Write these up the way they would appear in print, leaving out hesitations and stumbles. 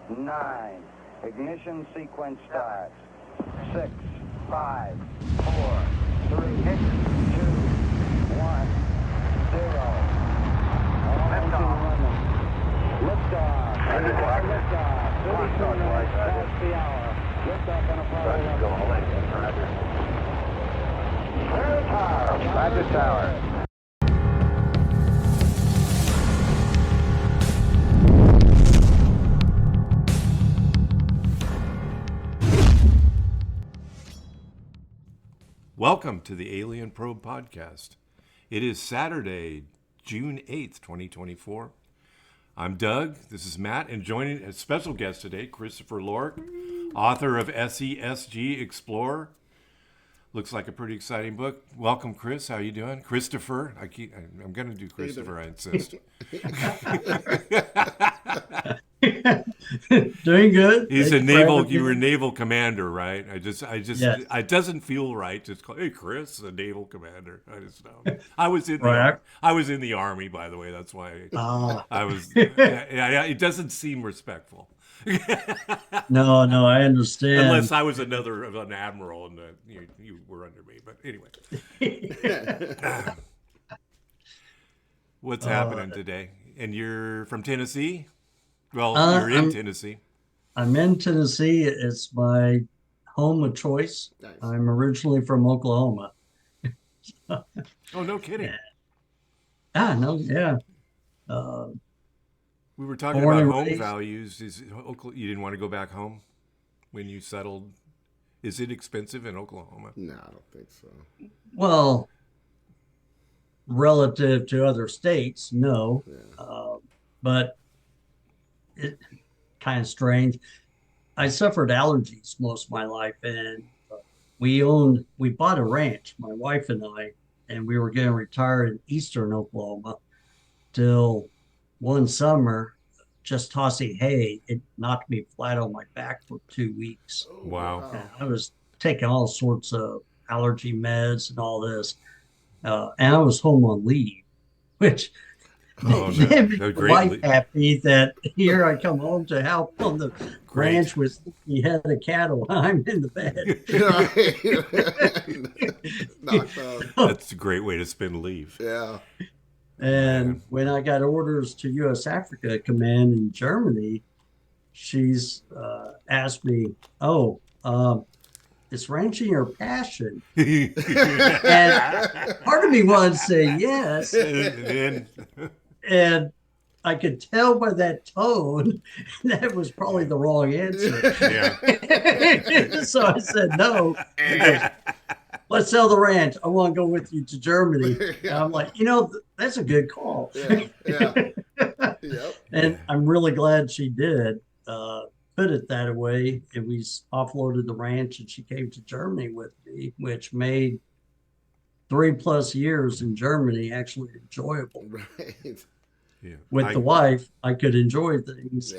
9. Ignition sequence starts. 6, 5, 4, 3, 2, 1, 0. All engine running. Liftoff. Liftoff. 32 minutes past the hour. Liftoff on Apollo 11. Roger, Tower. Welcome to the Alien Probe Podcast. It is Saturday, June 8th, 2024. I'm Doug, this is Matt, and joining a special guest today, Christoper Loric, author of SESG Explorer. Looks like a pretty exciting book. Welcome, Chris. How you doing? Christoper. I'm going to do Christoper, I insist. Doing good. You were a naval commander, right? Yes. It doesn't feel right. Just call, hey, Chris, a naval commander. I just know. I was in the Army, by the way. That's why I was. Yeah, it doesn't seem respectful. No, I understand. Unless I was an admiral and you were under me. But anyway, what's happening today? And you're from Tennessee? Well, you're in Tennessee. I'm in Tennessee. It's my home of choice. Nice. I'm originally from Oklahoma. Oh, no kidding. Yeah. We were talking about home values. You didn't want to go back home when you settled? Is it expensive in Oklahoma? No, I don't think so. Well, relative to other states, no. Yeah. But it kind of strange. I suffered allergies most of my life, and we bought a ranch, my wife and I, and we were going to retire in eastern Oklahoma till one summer, just tossing hay, it knocked me flat on my back for 2 weeks. Wow. And I was taking all sorts of allergy meds and all this. And I was home on leave, which made my wife happy that here I come home to help on the ranch with he had a cattle. I'm in the bed. That's a great way to spend leave. Yeah. And when I got orders to U.S. Africa Command in Germany, she's asked me, is ranching your passion? And part of me wanted to say yes. And I could tell by that tone that was probably the wrong answer. Yeah. So I said no. Let's sell the ranch. I want to go with you to Germany. And I'm like, that's a good call. Yeah. Yep. And I'm really glad she did put it that way. And we offloaded the ranch and she came to Germany with me, which made 3+ years in Germany actually enjoyable. Right. Yeah. With the wife, I could enjoy things.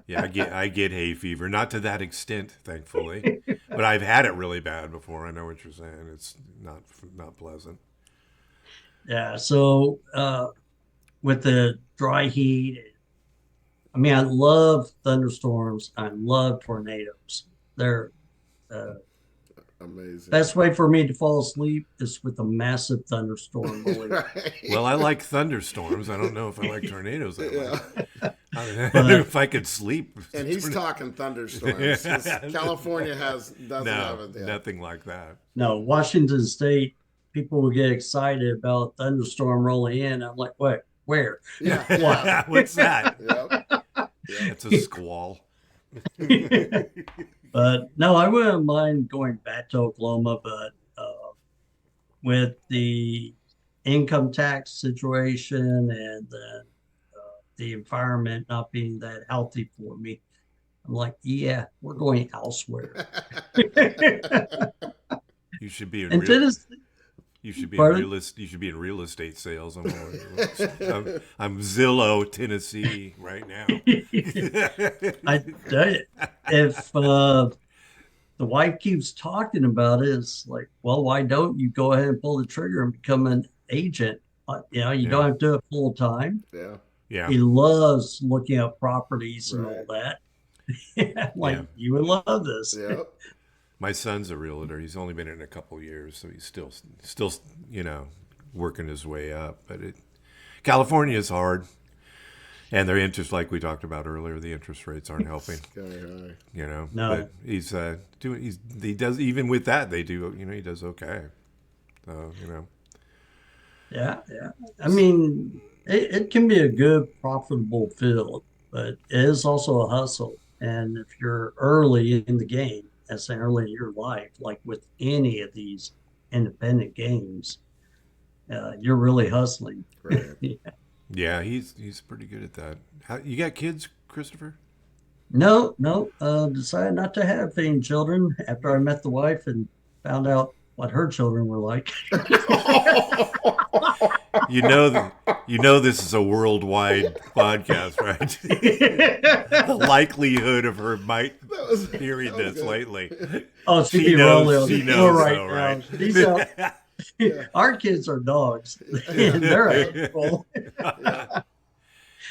Yeah, I get hay fever. Not to that extent, thankfully. But I've had it really bad before. I know what you're saying. It's not pleasant. Yeah, so with the dry heat, I mean, I love thunderstorms. I love tornadoes. They're amazing. Best way for me to fall asleep is with a massive thunderstorm. Right. Well, I like thunderstorms. I don't know if I like tornadoes that much. I don't know if I could sleep. And he's talking thunderstorms. California doesn't have it yet. Nothing like that. No, Washington State, people will get excited about a thunderstorm rolling in. I'm like, what? Where? Yeah. What? What's that? Yep. It's a squall. But no, I wouldn't mind going back to Oklahoma, but with the income tax situation and then the environment not being that healthy for me, I'm like, yeah, we're going elsewhere. You should be in You should be in real estate sales. I'm Zillow, Tennessee right now. I tell you, if the wife keeps talking about it, it's like, well, why don't you go ahead and pull the trigger and become an agent? You don't have to do it full time. Yeah. Yeah. He loves looking at properties and all that. Like, Yeah. you would love this. Yep. My son's a realtor. He's only been in it a couple of years, so he's still, working his way up. But California is hard, and their interest, like we talked about earlier, the interest rates aren't helping. Sky high. No. But he's doing. He does, even with that, they do. He does okay. So Yeah. I mean, it can be a good, profitable field, but it is also a hustle. And if you're early in the game, as in early in your life, like with any of these independent games, you're really hustling. Right. Yeah, he's pretty good at that. You got kids, Christopher? No, decided not to have any children after I met the wife and found out what her children were like. This is a worldwide podcast, right? The liklikelihood of her hearing this lately. Oh, she knows. She knows, right though, now. right? She's out. Our kids are dogs, and they're out of control.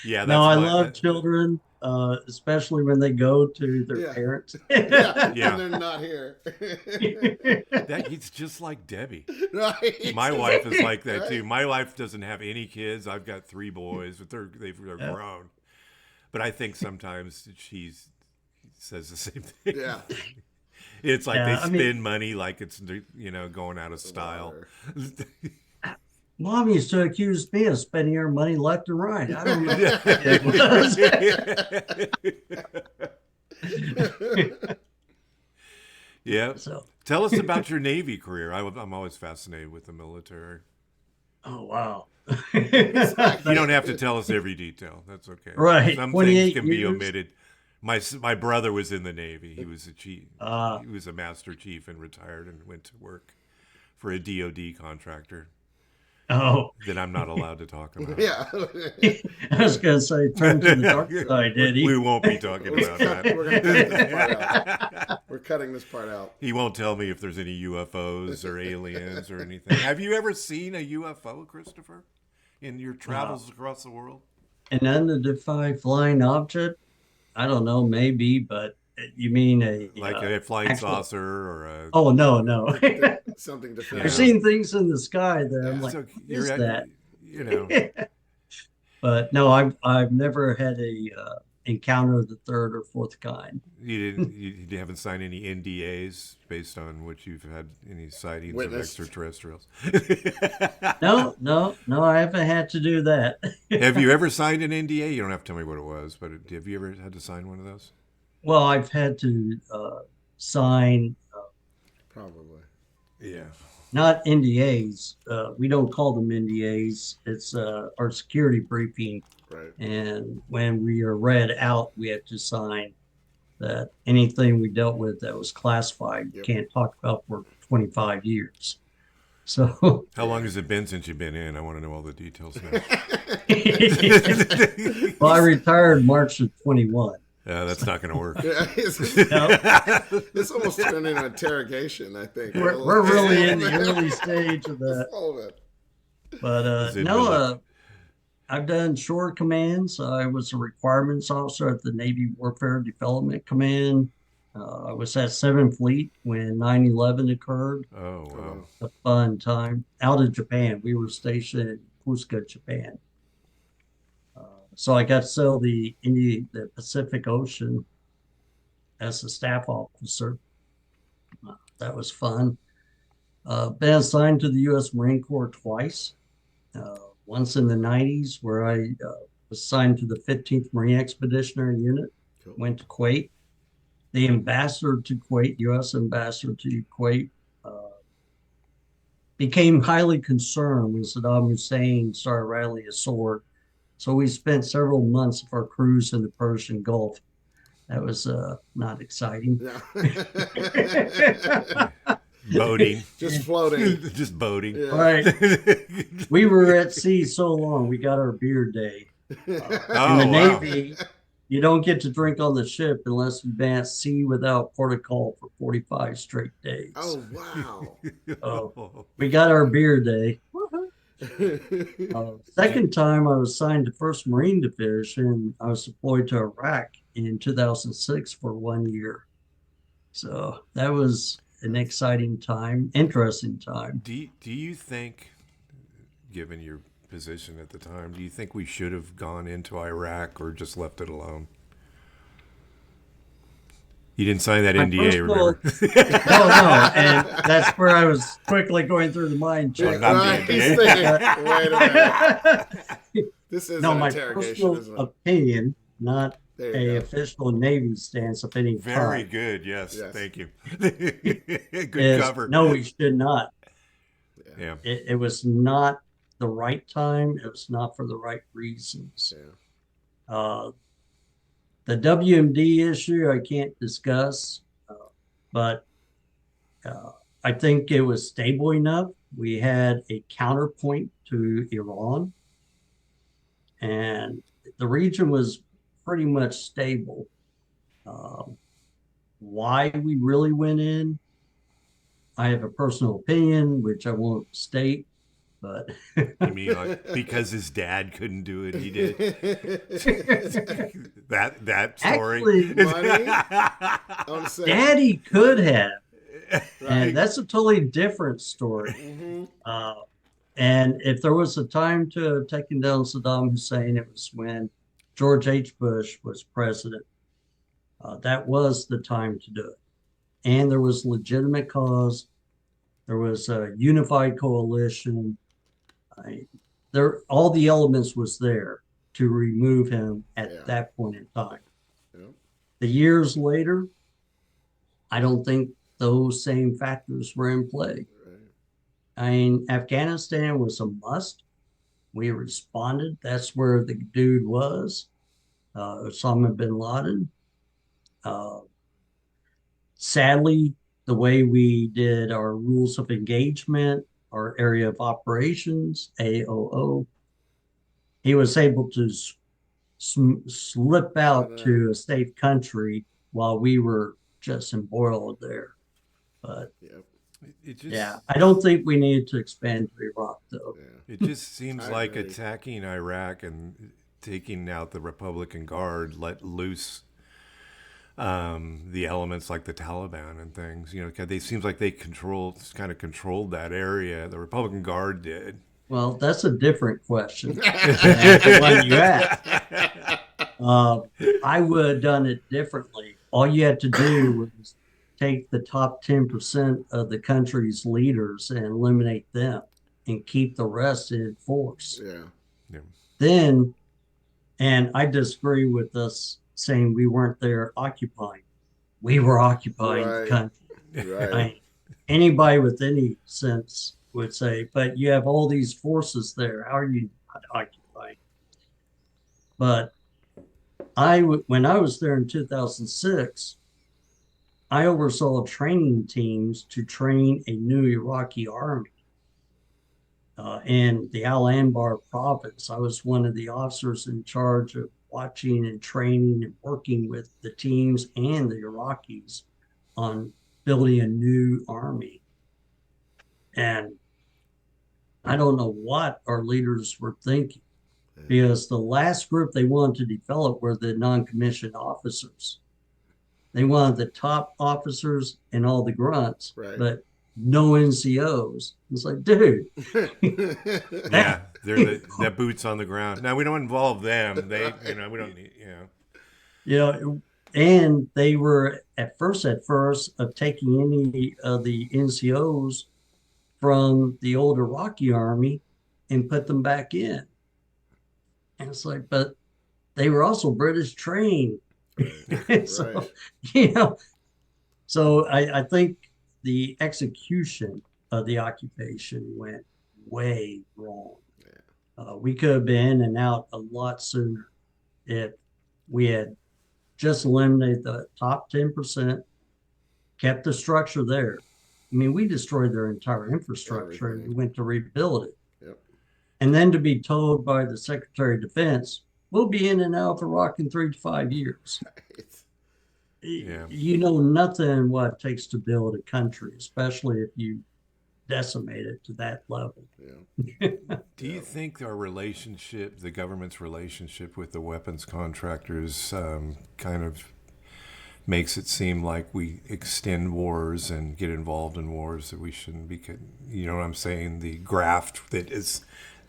Yeah. No, I love children, especially when they go to their parents. And they're not here. He's just like Debbie. Right. My wife is like that too. My wife doesn't have any kids. I've got 3 boys, but they're grown. But I think sometimes she says the same thing. Yeah. It's like they spend money like it's going out of style. Mom used to accuse me of spending her money left and right. I don't know. Yeah. So. Tell us about your Navy career. I'm always fascinated with the military. Oh, wow. You don't have to tell us every detail. That's okay. Right. Some things can be years. omitted. My brother was in the Navy. He was a chief. Ah. He was a master chief and retired and went to work for a DOD contractor. Oh. That I'm not allowed to talk about. Yeah. I was going to say, turn to the dark side, did he? We won't be talking about that. We're gonna cut this part out. We're cutting this part out. He won't tell me if there's any UFOs or aliens or anything. Have you ever seen a UFO, Christopher, in your travels across the world? An unidentified flying object? I don't know, maybe, but you mean a flying saucer or a... Oh, no. Something Yeah. different. I've seen things in the sky that I'm like, So what is that? But But no, I've never had a encounter of the third or fourth kind. you haven't signed any NDAs based on what you've had any sightings Witnessed. of extraterrestrials. No, I haven't had to do that. Have you ever signed an NDA? You don't have to tell me what it was, but have you ever had to sign one of those? Well, I've had to sign Probably. Yeah. not NDAs. We don't call them NDAs. It's our security briefing. Right. And when we are read out, we have to sign that anything we dealt with that was classified, you can't talk about for 25 years. So How long has it been since you've been in? I want to know all the details now. well, I retired March of 21. That's not going to work. Yeah, No, this almost turned into an interrogation, I think. we're really in the early stage of that. All of it. But I've done shore commands. I was a requirements officer at the Navy Warfare Development Command. I was at 7th Fleet when 9/11 occurred. Oh, wow. A fun time. Out of Japan. We were stationed in Fukuoka, Japan. So I got to sail the Pacific Ocean as a staff officer. That was fun. Been assigned to the U.S. Marine Corps twice. Once in the 90s, where I was assigned to the 15th Marine Expeditionary Unit. Cool. Went to Kuwait. The ambassador to Kuwait, U.S. ambassador to Kuwait, became highly concerned when Saddam Hussein started rattling his sword. So we spent several months of our cruise in the Persian Gulf. That was not exciting. Yeah. Boating. Just floating. Just boating. Yeah. Right. We were at sea so long, we got our beer day. In the Navy, you don't get to drink on the ship unless you've been at sea without protocol for 45 straight days. Oh, wow. We got our beer day. Second time I was assigned to 1st Marine Division, I was deployed to Iraq in 2006 for 1 year. So that was an exciting time, interesting time. Do you think, given your position at the time, do you think we should have gone into Iraq or just left it alone? You didn't sign that NDA, remember? No, and that's where I was quickly going through the mind check. Right, he's thinking, wait a minute. This is my interrogation, personal isn't it? opinion, not There you go. official Navy stance of any Very kind. good, yes. Yes. Thank you. Good cover. No, we should not. Yeah. It was not the right time. It was not for the right reasons. Yeah. The WMD issue I can't discuss, but I think it was stable enough. We had a counterpoint to Iran, and the region was pretty much stable. Why we really went in, I have a personal opinion, which I won't state, but You mean like because his dad couldn't do it, he did? that story. actually, Money? I want to say, Daddy could have. right. And that's a totally different story. Mm-hmm. And if there was a time to have taken down Saddam Hussein, it was when George H. Bush was president. That was the time to do it. And there was legitimate cause. There was a unified coalition. All the elements was there to remove him at that point in time. Yeah. The years later, I don't think those same factors were in play. Right. I mean, Afghanistan was a must. We responded. That's where the dude was, Osama bin Laden. Sadly, the way we did our rules of engagement, our area of operations, AOO, he was able to slip out to a safe country while we were just embroiled there. But I don't think we need to expand to Iraq, though. Yeah. It just seems like attacking Iraq and taking out the Republican Guard let loose the elements like the Taliban and things. You know, they seems like they kind of controlled that area. The Republican Guard did. Well, that's a different question than the one you asked. I would have done it differently. All you had to do was take the top 10% of the country's leaders and eliminate them and keep the rest in force. Yeah. Then, and I disagree with us saying we weren't there occupying. We were occupying the country. Right. I mean, anybody with any sense would say, but you have all these forces there. How are you not occupying? But when I was there in 2006, I oversaw training teams to train a new Iraqi army in the Al Anbar province. I was one of the officers in charge of watching and training and working with the teams and the Iraqis on building a new army. And I don't know what our leaders were thinking, because the last group they wanted to develop were the non-commissioned officers. They wanted the top officers and all the grunts, but no NCOs. It's like, dude. Yeah, they're the boots on the ground. Now, we don't involve them. We don't need, and they were at first of taking any of the NCOs from the old Iraqi army and put them back in. And it's like, but they were also British trained. So, so I think the execution of the occupation went way wrong. We could have been in and out a lot sooner if we had just eliminated the top 10%, kept the structure there. I mean, we destroyed their entire infrastructure and we went to rebuild it. And then to be told by the Secretary of Defense, we'll be in and out of Iraq in 3 to 5 years. You know nothing what it takes to build a country, especially if you decimated to that level. Yeah. Do you think our relationship, the government's relationship with the weapons contractors, kind of makes it seem like we extend wars and get involved in wars that we shouldn't be? You know what I'm saying? The graft that is,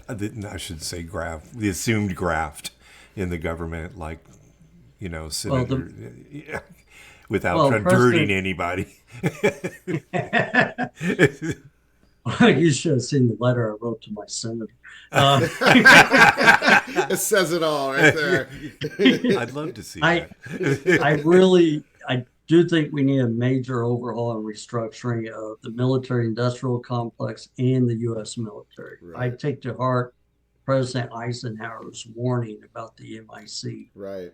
I should say graft, the assumed graft in the government, like, you know, senator, without hurting anybody. You should have seen the letter I wrote to my senator. It says it all right there. I'd love to see that. I do think we need a major overhaul and restructuring of the military-industrial complex and the U.S. military. Right. I take to heart President Eisenhower's warning about the MIC. Right.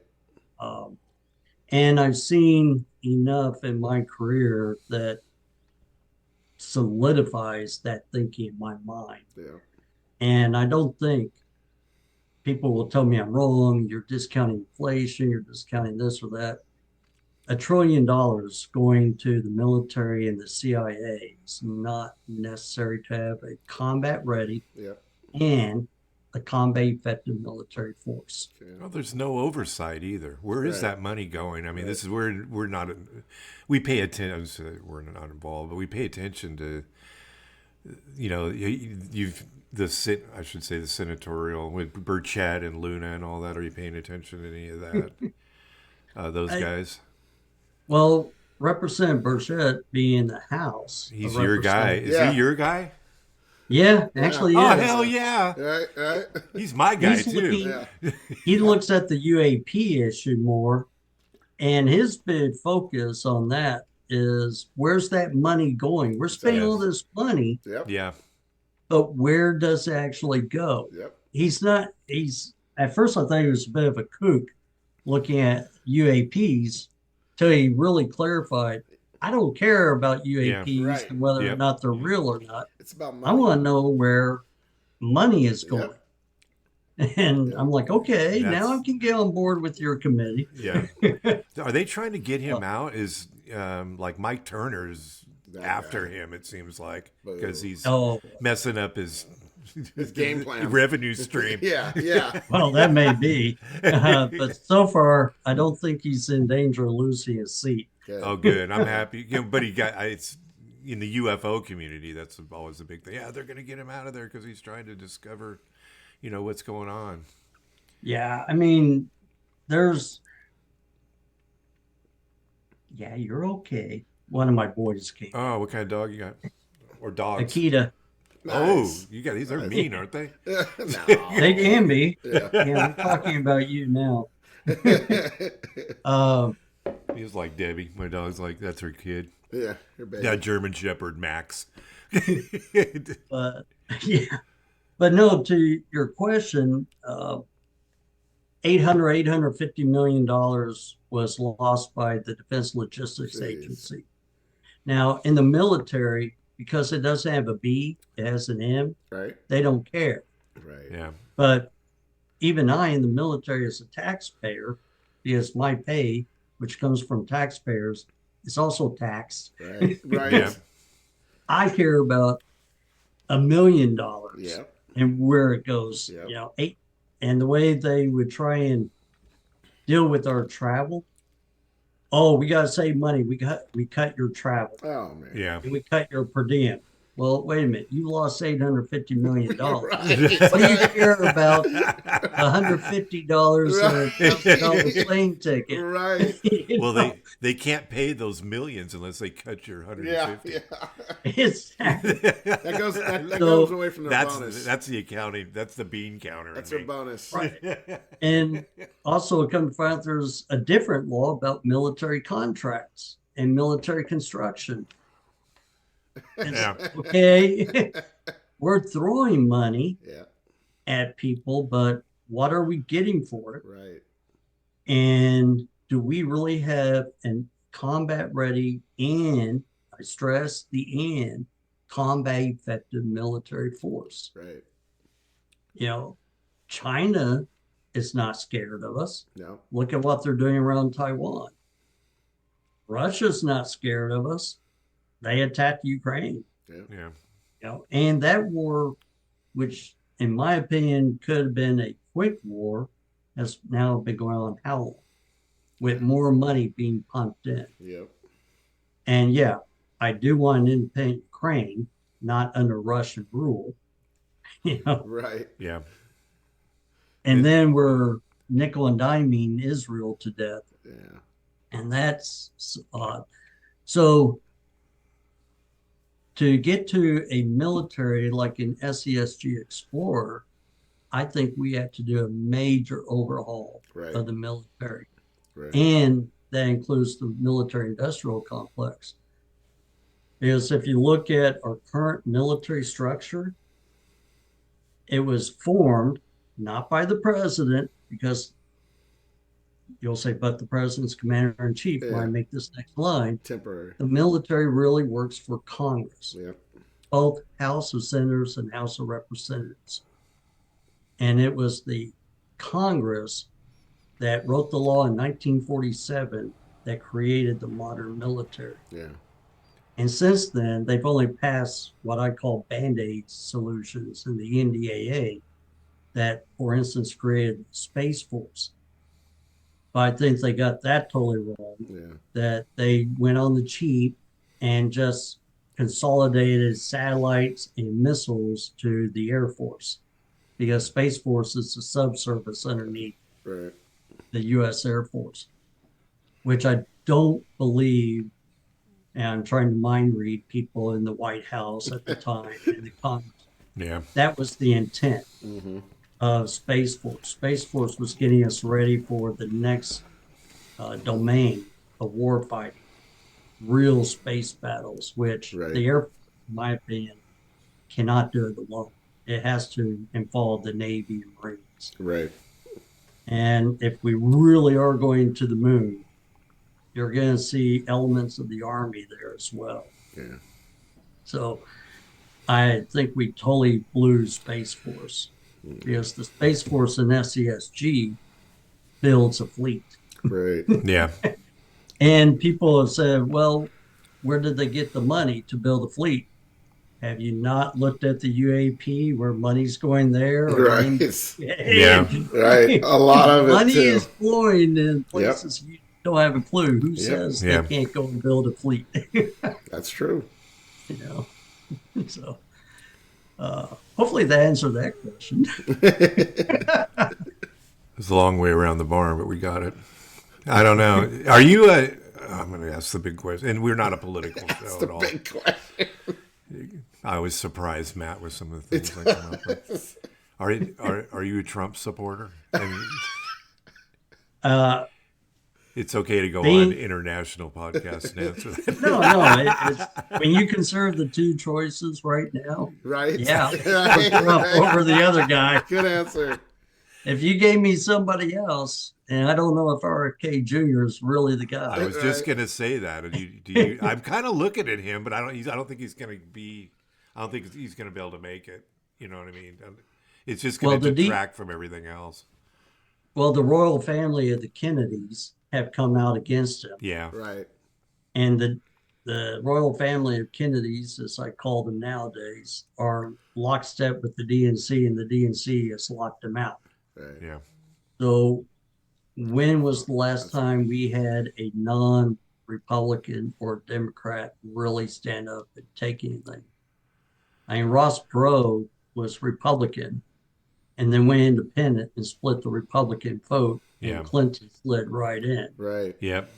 And I've seen enough in my career that solidifies that thinking in my mind. Yeah. And I don't think people will tell me I'm wrong. You're discounting inflation. You're discounting this or that. $1 trillion going to the military and the CIA is not necessary to have a combat ready and a combat effective military force. Well, there's no oversight either. Where is that money going? I mean, this is where we're not. We pay attention. We're not involved, but we pay attention to. You know, I should say the senatorial with Burchett and Luna and all that. Are you paying attention to any of that? Those guys. Well, Representative Burchett being in the House. He's your guy. Is he your guy? Yeah, actually, Oh, is. hell yeah. Right. He's my guy, too. He looks at the UAP issue more, and his big focus on that is where's that money going? We're spending all this money, Yeah. but where does it actually go? He's at first I thought he was a bit of a kook looking at UAPs till he really clarified, I don't care about UAPs and whether or not they're real or not. It's about money. I want to know where money is going. And I'm like, okay, now I can get on board with your committee. Yeah. Are they trying to get him out? Is like Mike Turner's after him, it seems like, because he's messing up his game plan, revenue stream. Yeah. Well, that may be, but so far, I don't think he's in danger of losing his seat. Oh, good. I'm happy. But it's in the UFO community. That's always a big thing. Yeah, they're going to get him out of there because he's trying to discover, what's going on. Yeah, I mean, you're okay. One of my boys came. Oh, what kind of dog you got? Or dogs? Akita. Nice. Oh, you got these. They're mean, aren't they? No. They can be. Yeah, we're talking about you now. He was like Debbie. My dog's like, that's her kid. Yeah, her baby. That German Shepherd, Max. But no, to your question, $850 million was lost by the Defense Logistics Agency. Now, in the military, because it doesn't have a B, it has an M, they don't care. Right. Yeah. But even I, in the military, as a taxpayer, because my pay, which comes from taxpayers, is also taxed. Right. Yeah. I care about $1 million and where it goes. And the way they would try and deal with our travel. Oh, we got to save money. We cut your travel. Oh, man. Yeah. And we cut your per diem. Well, wait a minute. You lost $850 million. Right. What do you care about $150 and $1,000 plane ticket? Right. Well, they can't pay those millions unless they cut your 150. Yeah. Exactly. That goes away from their bonus. That's the accounting. That's the bean counter. That's their bonus. Right. And also, it comes to find out there's a different law about military contracts and military construction. Okay, we're throwing money at people, but what are we getting for it? Right. And do we really have a combat ready and, I stress the and, combat effective military force? Right. China is not scared of us. No. Look at what they're doing around Taiwan. Russia's not scared of us. They attacked Ukraine. Yeah. And that war, which in my opinion could have been a quick war, has now been going on how long? With more money being pumped in. Yep. And yeah, I do want an independent Ukraine, not under Russian rule. Right. Yeah. And then we're nickel and diming Israel to death. Yeah. And that's odd. So to get to a military like an SESG Explorer, I think we have to do a major overhaul of the military. Right. And that includes the military industrial complex. Because if you look at our current military structure, it was formed not by the president, because you'll say, but the president's commander in chief, when I make this next line. Temporary. The military really works for Congress. Yeah. Both House of Senators and House of Representatives. And it was the Congress that wrote the law in 1947 that created the modern military. Yeah. And since then, they've only passed what I call Band-Aid solutions in the NDAA that, for instance, created the Space Force. But I think they got that totally wrong, that they went on the cheap and just consolidated satellites and missiles to the Air Force, because Space Force is a subservice underneath the U.S. Air Force, which I don't believe, and I'm trying to mind read people in the White House at the time and the Congress. Yeah. That was the intent of Space Force. Space Force was getting us ready for the next domain of war fighting, real space battles, which the Air Force, in my opinion, cannot do it alone. It has to involve the Navy and Marines. Right. And if we really are going to the moon, you're going to see elements of the Army there as well. Yeah. So I think we totally blew Space Force, because the Space Force in SESG builds a fleet. Right. Yeah. And people have said, well, where did they get the money to build a fleet? Have you not looked at the UAP where money's going there? Right. Yeah. Right. A lot of money it too. is flowing in places you don't have a clue. Who says they can't go and build a fleet? That's true. So hopefully that answered that question. It's a long way around the barn, but we got it. I don't know. Are you I'm going to ask the big question, and we're not a political show at all. Big question. I always surprise Matt with some of the things I come up with. Are you a Trump supporter? It's okay to go on international podcasts and answer that. No. When you consider the two choices right now, yeah, Trump over the other guy. Good answer. If you gave me somebody else, and I don't know if RFK Jr. is really the guy. I was just going to say that. I'm kind of looking at him, but I don't think he's going to be. I don't think he's going to be able to make it. You know what I mean? It's just going to detract from everything else. Well, the royal family of the Kennedys have come out against him. Yeah. Right. And the royal family of Kennedys, as I call them nowadays, are lockstep with the DNC, and the DNC has locked them out. Right. Yeah. So when was the last time we had a non-Republican or Democrat really stand up and take anything? I mean, Ross Perot was Republican and then went independent and split the Republican vote, and Clinton slid right in. Right. Yep.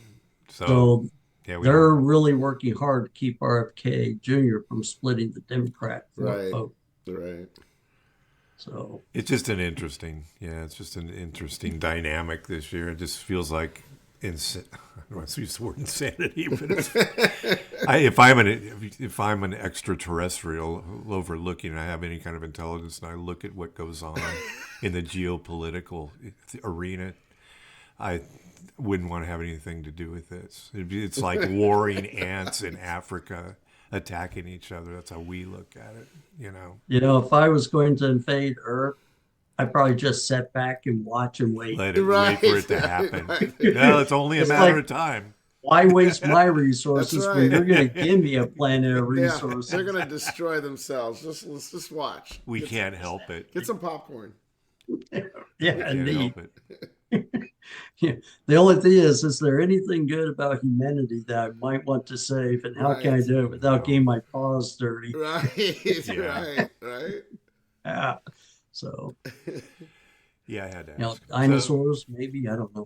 So they're really working hard to keep RFK Jr. from splitting the Democrat vote. Right. So it's just an interesting dynamic this year. It just feels like I don't want to use the word insanity, but if I'm an extraterrestrial overlooking, and I have any kind of intelligence, and I look at what goes on in the geopolitical arena, I wouldn't want to have anything to do with this. It's like warring ants in Africa attacking each other. That's how we look at it, you know. If I was going to invade Earth, I'd probably just sit back and watch and wait. Wait for it to happen. No, it's only a matter of time. why waste my resources That's when right. you're going to give me a planet of Yeah, resources? they're gonna destroy themselves. Let's just watch. We can't help it. Get some popcorn. Yeah, We can't indeed. help it. Yeah. The only thing is there anything good about humanity that I might want to save, and how can I Right. do it without getting my paws dirty? Right, Yeah. right. Yeah. So, Yeah, I had to you know, ask. dinosaurs, maybe, I don't know.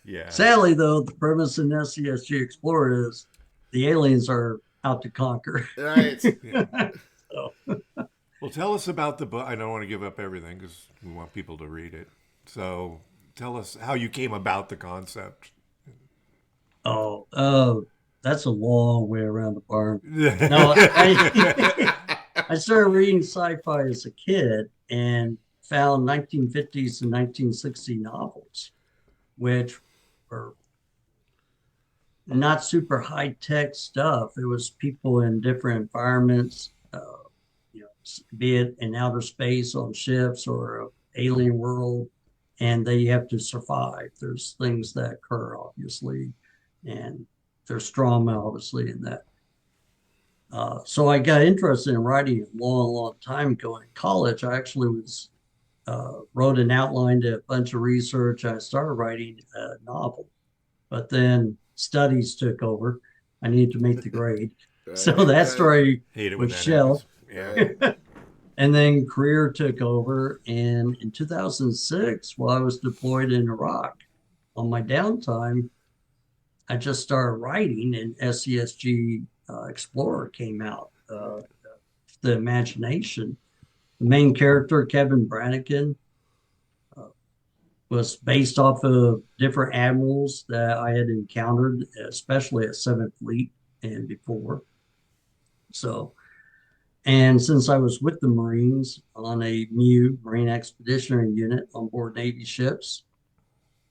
Yeah. Sadly, though, the premise in SESG Explorer is the aliens are out to conquer. Right. Yeah. So, Well, tell us about the book. I don't want to give up everything because we want people to read it. So tell us how you came about the concept. that's a long way around the barn. No, I started reading sci-fi as a kid and found 1950s and 1960 novels, which were not super high-tech stuff. It was people in different environments, you know, be it in outer space on ships or an alien world, and they have to survive. There's things that occur, obviously, and there's trauma, obviously, in that. So I got interested in writing a long, long time ago in college. I actually wrote an outline to a bunch of research. I started writing a novel, but then studies took over. I needed to make the grade. So that story Hate it when was that shelved. happens. Yeah. And then career took over. And in 2006, while I was deployed in Iraq, on my downtime, I just started writing, and SESG Explorer came out. The imagination. The main character, Kevin Brannigan, was based off of different admirals that I had encountered, especially at 7th Fleet and before. So, and since I was with the Marines on a MU, Marine Expeditionary Unit on board Navy ships,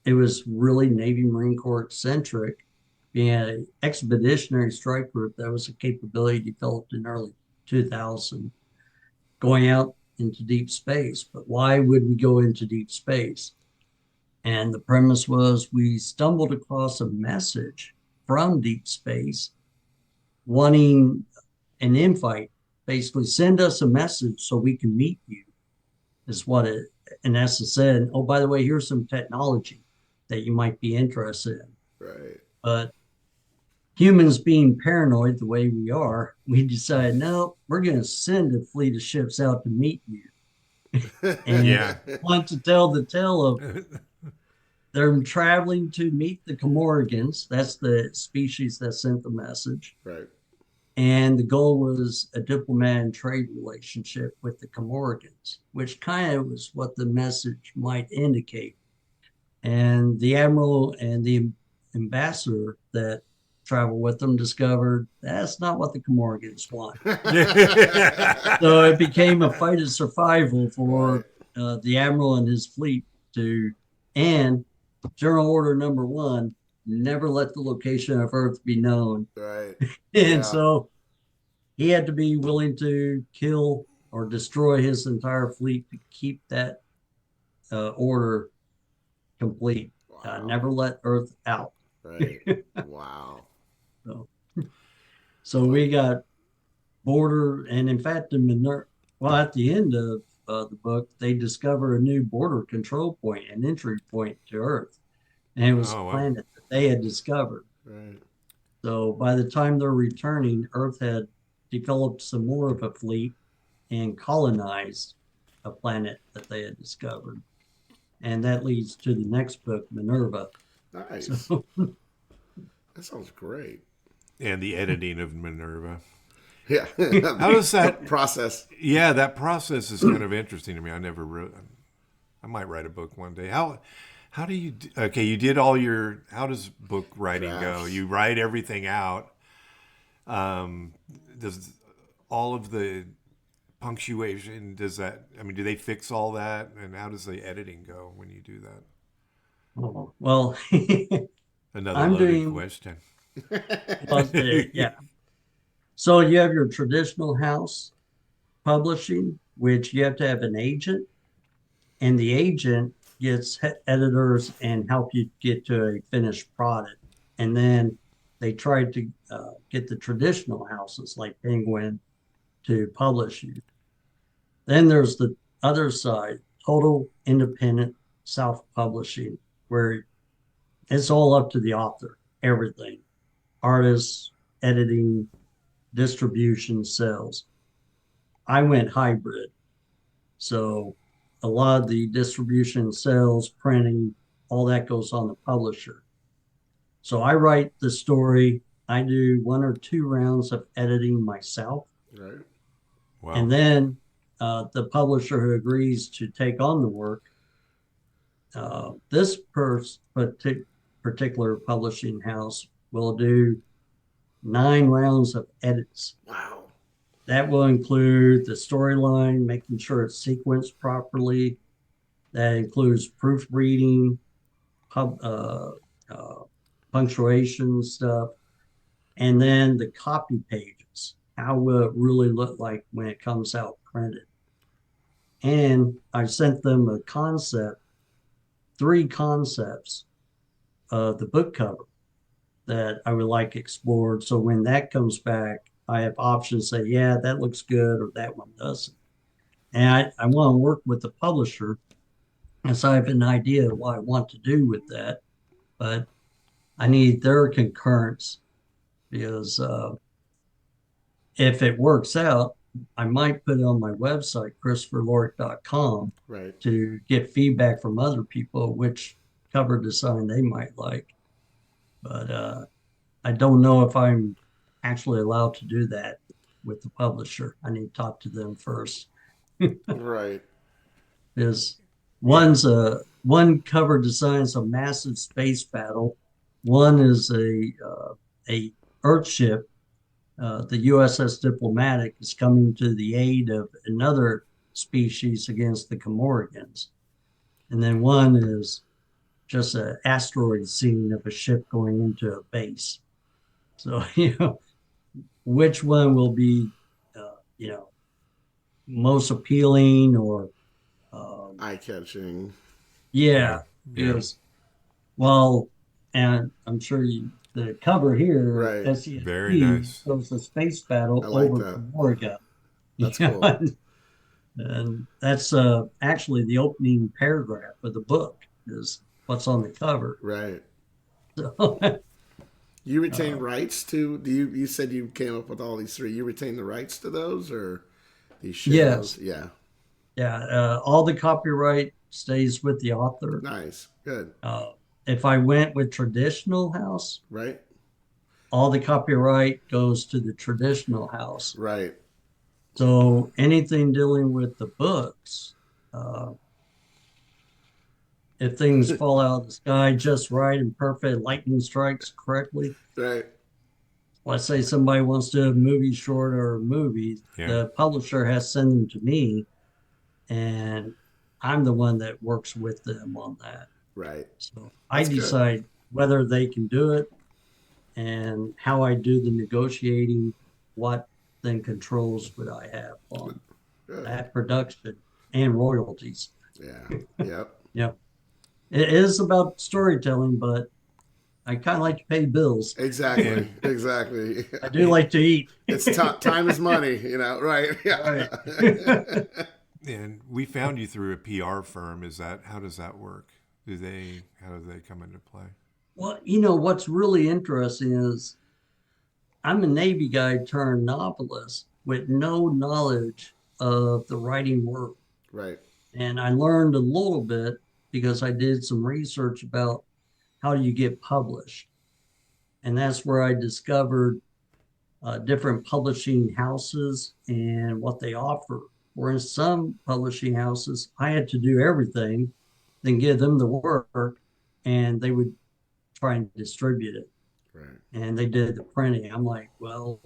it was really Navy Marine Corps centric, being an expeditionary strike group. That was a capability developed in early 2000, going out into deep space. But why would we go into deep space? And the premise was we stumbled across a message from deep space wanting an invite, basically send us a message so we can meet you, is what it in essence said. Oh, by the way, here's some technology that you might be interested in. Right. But humans being paranoid the way we are, we decided, no, we're going to send a fleet of ships out to meet you. And want to tell the tale of they're traveling to meet the Comorgans. That's the species that sent the message. Right. And the goal was a diplomatic and trade relationship with the Comorgans, which kind of was what the message might indicate. And the admiral and the ambassador that traveled with them discovered that's not what the Comorgans want. So it became a fight of survival for the admiral and his fleet to, and General Order number 1, never let the location of Earth be known. Right. And so he had to be willing to kill or destroy his entire fleet to keep that order complete. Wow. Never let Earth out. Right. Wow. So we got border, and in fact, at the end of the book, they discover a new border control point, an entry point to Earth, and it was a planet that they had discovered. Right. So by the time they're returning, Earth had developed some more of a fleet and colonized a planet that they had discovered. And that leads to the next book, Minerva. Nice. So, that sounds great. And the editing of Minerva. Yeah. How does that process? Yeah, that process is kind of interesting to me. I never wrote. I might write a book one day. How do you? Okay, you did all your. How does book writing go? You write everything out. Does all of the punctuation? Does that? I mean, do they fix all that? And how does the editing go when you do that? oh, well, Another loaded question. Well, yeah. So you have your traditional house publishing, which you have to have an agent, and the agent gets editors and help you get to a finished product. And then they tried to get the traditional houses like Penguin to publish you. Then there's the other side, total independent self-publishing, where it's all up to the author, everything, artists, editing, distribution, sales. I went hybrid. So a lot of the distribution, sales, printing, all that goes on the publisher. So I write the story. I do 1 or 2 rounds of editing myself. Right. Wow. And then the publisher who agrees to take on the work, this particular publishing house will do 9 rounds of edits. Wow. That will include the storyline, making sure it's sequenced properly. That includes proofreading, punctuation stuff, and then the copy pages. How will it really look like when it comes out printed? And I sent them a concept, 3 concepts of the book cover that I would like explored. So when that comes back, I have options to say, yeah, that looks good, or that one doesn't. And I want to work with the publisher. And so I have an idea of what I want to do with that, but I need their concurrence, because if it works out, I might put it on my website, ChristopherLoric.com, Right. to get feedback from other people, which cover design they might like. But I don't know if I'm actually allowed to do that with the publisher. I need to talk to them first. Right. Because one cover designs a massive space battle. One is a Earth ship. The USS Diplomatic is coming to the aid of another species against the Comorgans. And then one is just an asteroid scene of a ship going into a base. So, which one will be, most appealing, or eye-catching. yeah, Yeah. because, well, and I'm sure the cover here, Right. SESG, Very nice. shows the space battle I like over that. Comorga. That's Yeah. cool. And that's actually the opening paragraph of the book is what's on the cover. Right. So, You retain rights to? You said you came up with all these 3. You retain the rights to those, or these shows? Yes. Yeah. yeah, all the copyright stays with the author. Nice. Good. If I went with traditional house, Right. all the copyright goes to the traditional house. Right. So anything dealing with the books, if things fall out of the sky just right and perfect, lightning strikes correctly. Right. Let's say somebody wants to do a movie short or a movie, the publisher has to send them to me, and I'm the one that works with them on that. Right. So That's I decide whether they can do it and how I do the negotiating, what then controls would I have on that production and royalties. Yeah. Yep. Yeah. It is about storytelling, but I kind of like to pay bills. Exactly. Exactly. I do like to eat. It's time is money, right? Yeah. Right. And we found you through a PR firm. How does that work? How do they come into play? Well, what's really interesting is I'm a Navy guy turned novelist with no knowledge of the writing world. Right. And I learned a little bit because I did some research about how you get published. And that's where I discovered different publishing houses and what they offer. Whereas some publishing houses, I had to do everything, then give them the work, and they would try and distribute it. Right. And they did the printing. I'm like, well,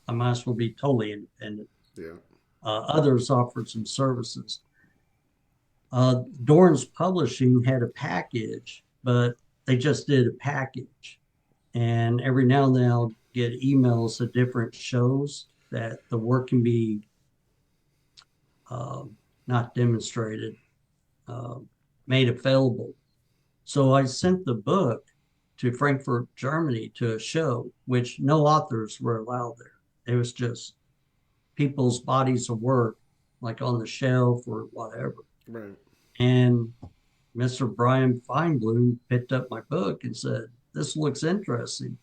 I might as well be totally independent. Yeah. Others offered some services. Dorrance Publishing had a package, but they just did a package. And every now and then I'll get emails of different shows that the work can be not demonstrated. made available. So I sent the book to Frankfurt, Germany to a show, which no authors were allowed there. It was just people's bodies of work, like on the shelf or whatever. Right. And Mr. Brian Feinblum picked up my book and said, "This looks interesting."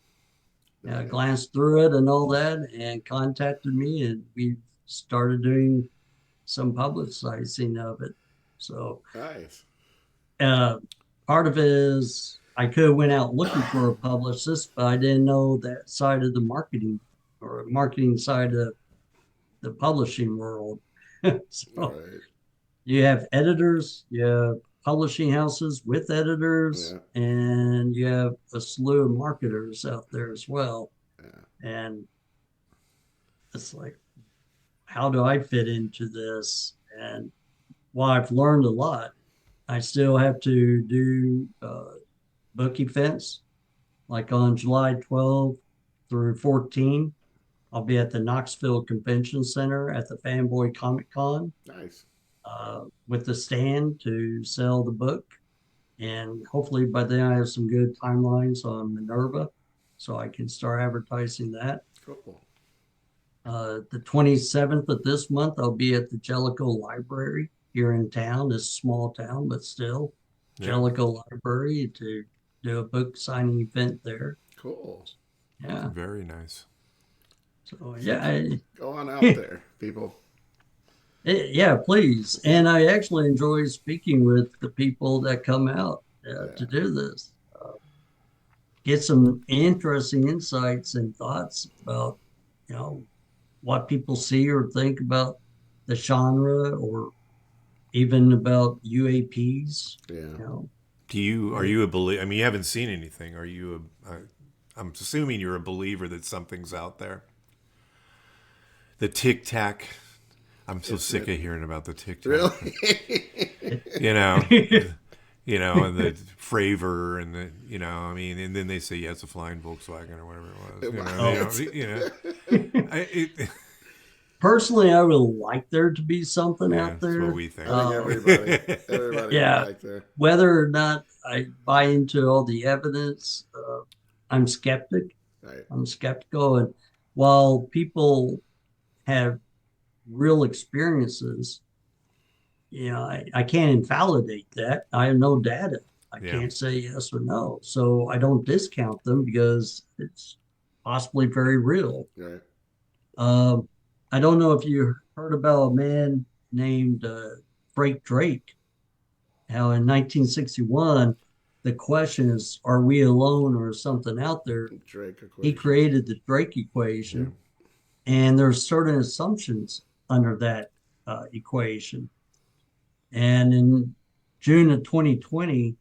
And I glanced through it and all that and contacted me, and we started doing some publicizing of it. So Nice. part of it is I could have went out looking for a publicist, but I didn't know that side of the marketing or marketing side of the publishing world. So Right. you have editors, you have publishing houses with editors, and you have a slew of marketers out there as well. Yeah. And it's like, how do I fit into this? And while I've learned a lot, I still have to do book events. Like on July 12 through 14, I'll be at the Knoxville Convention Center at the Fanboy Comic Con. Nice. With the stand to sell the book. And hopefully by then I have some good timelines on Minerva so I can start advertising that. Cool. The 27th of this month, I'll be at the Jellicoe Library here in town. It's a small town, but still, Jellicoe Library to do a book signing event there. Cool. Yeah. Very nice. So, yeah. Go on out there, people. Yeah, please. And I actually enjoy speaking with the people that come out to do this. Get some interesting insights and thoughts about, what people see or think about the genre or even about UAPs. Yeah. Are you a believer? I mean, you haven't seen anything. Are you I'm assuming you're a believer that something's out there. The Tic Tac. I'm so sick of hearing about the Tic Tac. Really? And the Fravor and and then they say, it's a flying Volkswagen or whatever it was. Personally, I would like there to be something out there. That's what we think. I think everybody would like there. Whether or not I buy into all the evidence, I'm skeptic. Right. I'm skeptical. And while people have real experiences, I can't invalidate that. I have no data. I can't say yes or no. So I don't discount them because it's possibly very real. Right. I don't know if you heard about a man named Frank Drake, how in 1961, the question is, are we alone or something out there? Drake equation. He created the Drake equation. And there's certain assumptions under that equation. And in June of 2020,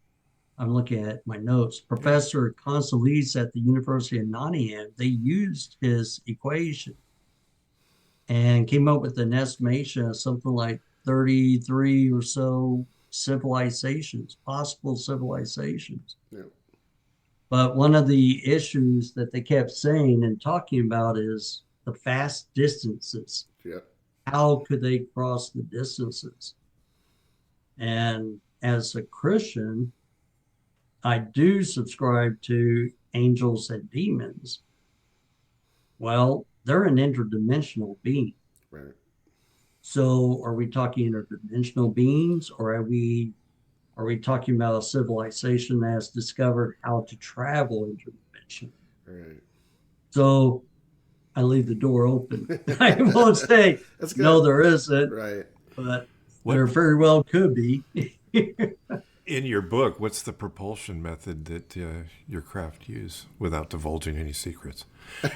I'm looking at my notes, Professor Consolis at the University of Nottingham, they used his equation and came up with an estimation of something like 33 or so civilizations, possible civilizations. Yeah. But one of the issues that they kept saying and talking about is the vast distances. Yeah. How could they cross the distances? And as a Christian, I do subscribe to angels and demons. Well, they're an interdimensional being. Right. So are we talking interdimensional beings, or are we talking about a civilization that has discovered how to travel interdimensionally? Right. So I leave the door open. I won't say no, there isn't. Right. But there very well could be. In your book, what's the propulsion method that your craft use without divulging any secrets? Well,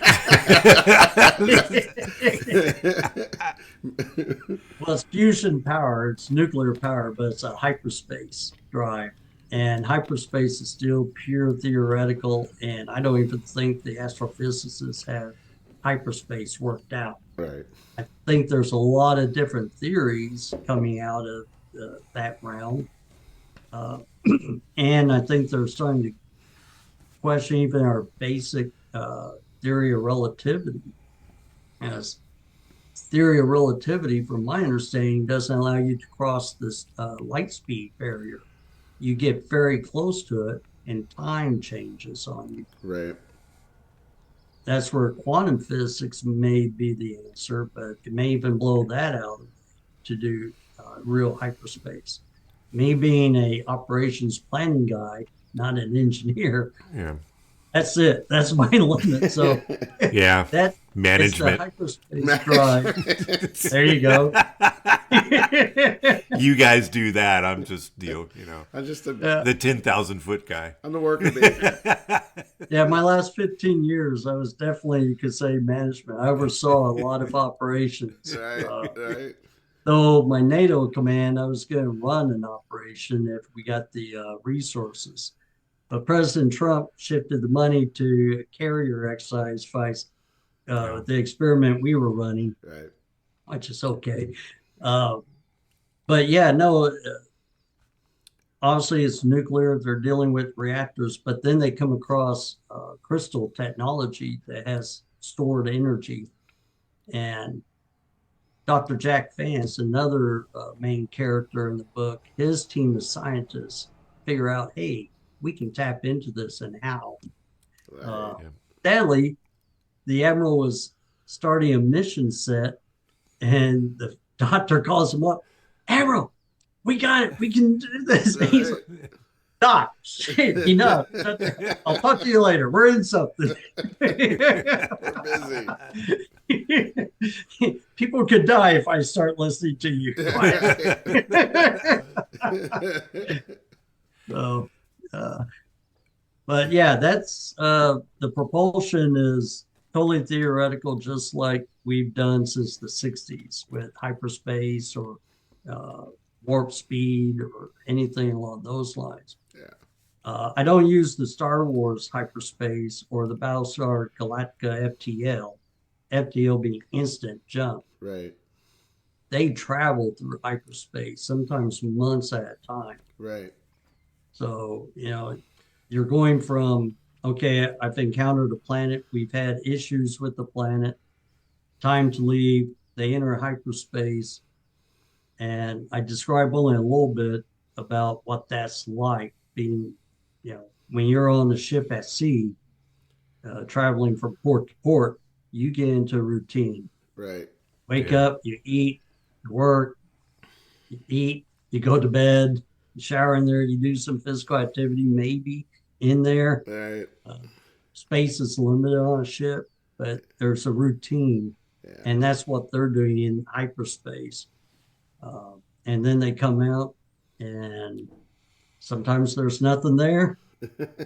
it's fusion power. It's nuclear power, but it's a hyperspace drive. And hyperspace is still pure theoretical. And I don't even think the astrophysicists have hyperspace worked out. Right. I think there's a lot of different theories coming out of that realm. And I think they're starting to question even our basic theory of relativity. As theory of relativity, from my understanding, doesn't allow you to cross this light speed barrier. you get very close to it and time changes on you. Right. That's where quantum physics may be the answer, but it may even blow that out to do real hyperspace. Me being a operations planning guy, not an engineer, Yeah. that's it. That's my limit. So Yeah. that it's the Management. hyperspace drive. There you go. You guys do that. I'm just I'm just a, the 10,000-foot guy. I'm the worker bee. Yeah, my last 15 years, I was definitely, you could say, management. I oversaw a lot of operations. Right. Though my NATO command, I was going to run an operation if we got the resources. But President Trump shifted the money to a carrier exercise fights, the experiment we were running, Right. which is okay. But yeah, no, obviously it's nuclear. They're dealing with reactors, but then they come across crystal technology that has stored energy. And Dr. Jack Vance, another main character in the book, his team of scientists figure out, hey, we can tap into this and how. Right. Sadly, the admiral was starting a mission set, and the doctor calls him up, Admiral, we got it. We can do this. Right. He's like, Doc, shit, enough. I'll talk to you later. We're in something. We're busy. People could die if I start listening to you. So, but yeah, that's the propulsion is totally theoretical, just like we've done since the 60s with hyperspace or warp speed or anything along those lines. Yeah. I don't use the Star Wars hyperspace or the Battlestar Galactica FTL. FTL being instant jump. Right. They travel through hyperspace, sometimes months at a time. Right. So, you're going from, okay, I've encountered a planet. We've had issues with the planet. Time to leave. They enter hyperspace. And I describe only a little bit about what that's like being, when you're on the ship at sea, traveling from port to port, you get into a routine. Right. Wake up, you eat, you work, you eat, you go to bed, you shower in there, you do some physical activity, maybe in there. Right. Space is limited on a ship, but there's a routine. Yeah. And that's what they're doing in hyperspace. And then they come out, and sometimes there's nothing there.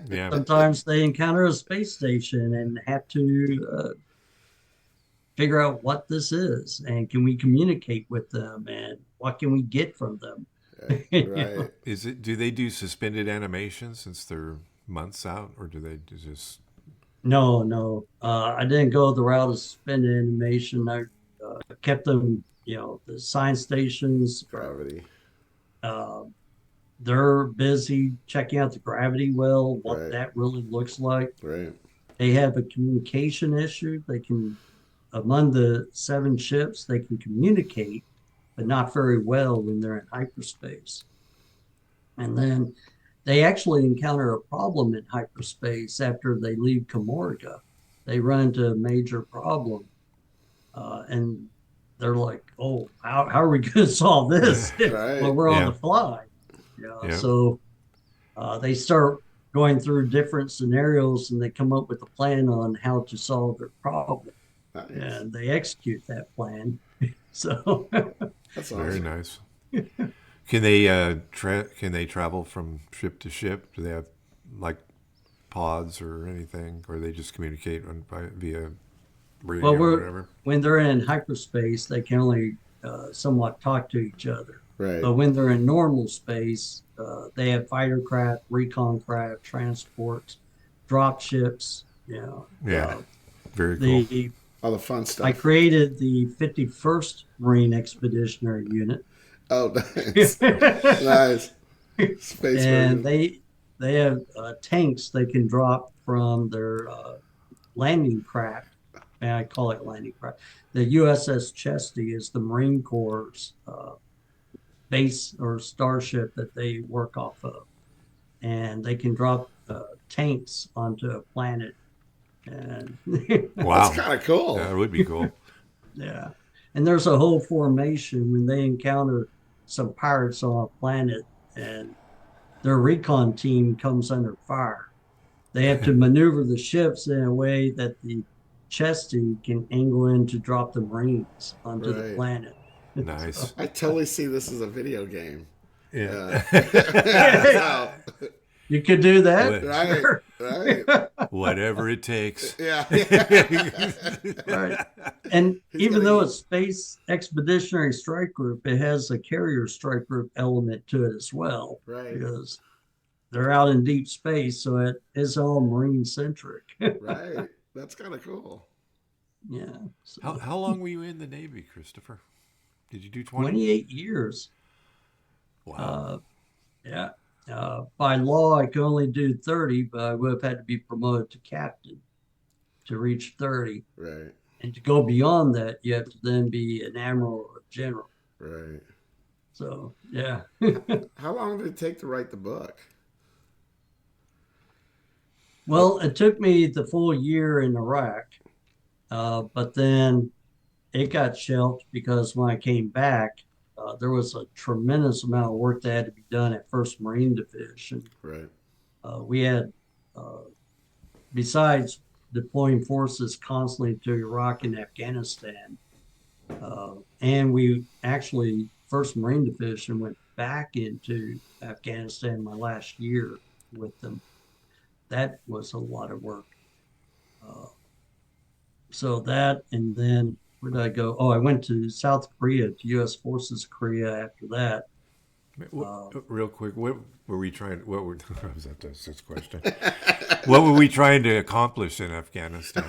Yeah. Sometimes they encounter a space station and have to figure out what this is, and can we communicate with them, and what can we get from them. Right. Do they do suspended animation since they're months out, or do they just? No. I didn't go the route of suspended animation. I kept them, the science stations. Gravity. They're busy checking out the gravity well, what Right. that really looks like. Right. They have a communication issue. They can, among the 7 ships, they can communicate, but not very well when they're in hyperspace. And then they actually encounter a problem in hyperspace after they leave Comorga. They run into a major problem. And they're like, oh, how are we going to solve this? Right. Well, we're on the fly. So they start going through different scenarios, and they come up with a plan on how to solve their problem. Nice. And they execute that plan. So That's awesome. Very nice. Can they travel from ship to ship? Do they have like pods or anything, or they just communicate via radio or whatever? When they're in hyperspace, they can only somewhat talk to each other. Right. But when they're in normal space, they have fighter craft, recon craft, transports, drop ships. Yeah. Very cool. All the fun stuff. I created the 51st Marine Expeditionary Unit. Oh, nice. Nice. Space And version. they have tanks they can drop from their landing craft. And I call it landing craft. The USS Chesty is the Marine Corps' base or starship that they work off of. and they can drop tanks onto a planet. And Wow. That's kind of cool. That would be cool. yeah, and there's a whole formation when they encounter some pirates on a planet, and their recon team comes under fire. They have to maneuver the ships in a way that the chesty can angle in to drop the Marines onto the Right. planet. Nice. I totally see this as a video game. Yeah. So, You could do that. What? right, Sure. right. Whatever it takes. Yeah. Right. And He's even gonna though use- it's Space Expeditionary Strike Group, it has a carrier strike group element to it as well. Right. Because they're out in deep space, so it is all Marine centric. Right. That's kind of cool. Yeah. So How long were you in the Navy, Christopher? Did you do 20? 28 years. Wow. Yeah. By law, I could only do 30, but I would have had to be promoted to captain to reach 30. Right. And to go beyond that, you have to then be an admiral or a general. Right. So, yeah. How long did it take to write the book? Well, it took me the full year in Iraq, but then it got shelved because when I came back, there was a tremendous amount of work that had to be done at 1st Marine Division. Right. We had, besides deploying forces constantly to Iraq and Afghanistan, and we actually, 1st Marine Division went back into Afghanistan my last year with them. That was a lot of work. So that, and then where did I go? Oh, I went to South Korea, to U.S. Forces Korea after that. Real quick, what were we trying? What were? Was that this question? What were we trying to accomplish in Afghanistan?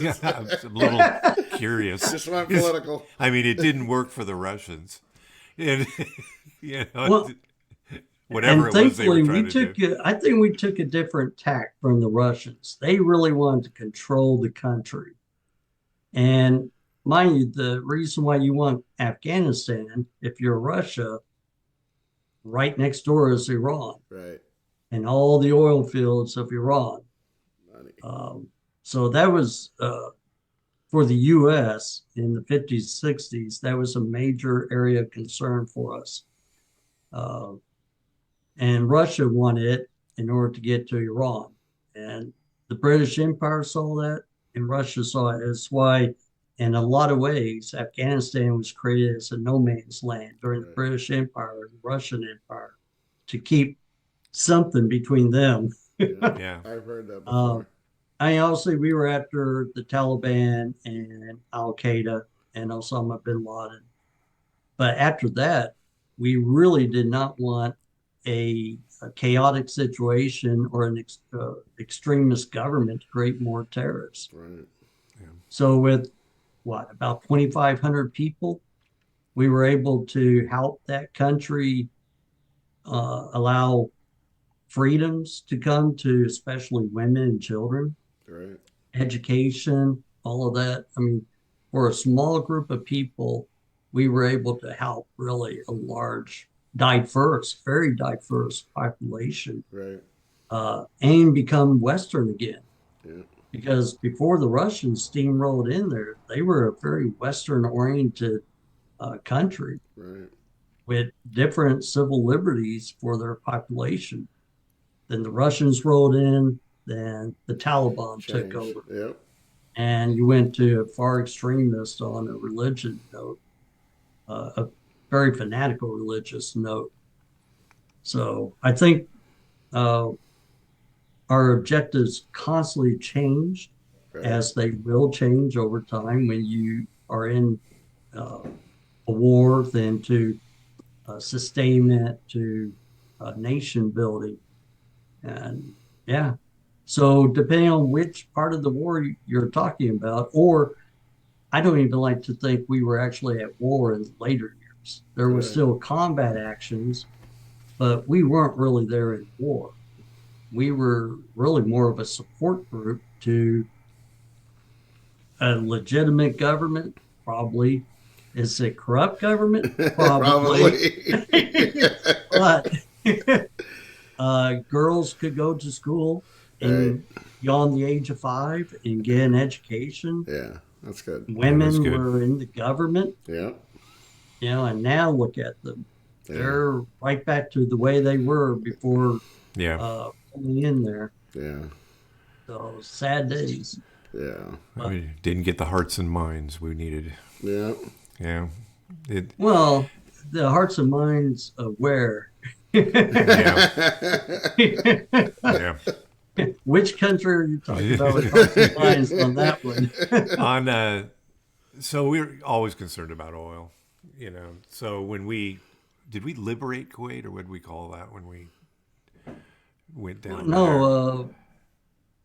Yeah, I'm a little curious. Just went political. I mean, it didn't work for the Russians, and Well, whatever and it was they were thankfully, trying we to took do. I think we took a different tack from the Russians. They really wanted to control the country. And mind you, the reason why you want Afghanistan, if you're Russia, right next door is Iran Right. and all the oil fields of Iran. Money. So that was for the U.S. in the 50s, 60s, that was a major area of concern for us. And Russia wanted it in order to get to Iran. And the British Empire saw that, and Russia saw it. That's why, in a lot of ways, Afghanistan was created as a no man's land during the British Empire and the Russian Empire to keep something between them. Yeah. I've heard that before. Obviously, we were after the Taliban and Al Qaeda and Osama bin Laden. But after that, we really did not want a chaotic situation or an extremist government to create more terrorists. Right. So with about 2,500 people, we were able to help that country allow freedoms to come to especially women and children, Right. education, all of that. I mean, for a small group of people, we were able to help really a large, very diverse population, Right. and become Western again. Yeah. Because before the Russians steamrolled in there, they were a very Western-oriented country Right. with different civil liberties for their population. Then the Russians rolled in, then the Taliban took over. Yep. And you went to a far extremist on a religion note, a very fanatical religious note. So I think our objectives constantly change, Right. as they will change over time when you are in a war, then to sustainment, to nation building. And yeah, so depending on which part of the war you're talking about, or I don't even like to think we were actually at war in later years. There was Right. still combat actions, but we weren't really there in war. We were really more of a support group to a legitimate government, probably. Is it corrupt government? Probably. Probably. But Girls could go to school and beyond the age of 5 and get an education. Yeah, that's good. Women good. were in the government, Yeah. and now look at them. Yeah. They're right back to the way they were before Yeah. pulling in there. Yeah. So sad days. Yeah. We didn't get the hearts and minds we needed. Yeah. Yeah. Well, the hearts and minds of where? Yeah. Yeah. Which country are you talking about with hearts and minds on that one? So we're always concerned about oil, So did we liberate Kuwait, or what did we call that when we went down there? No,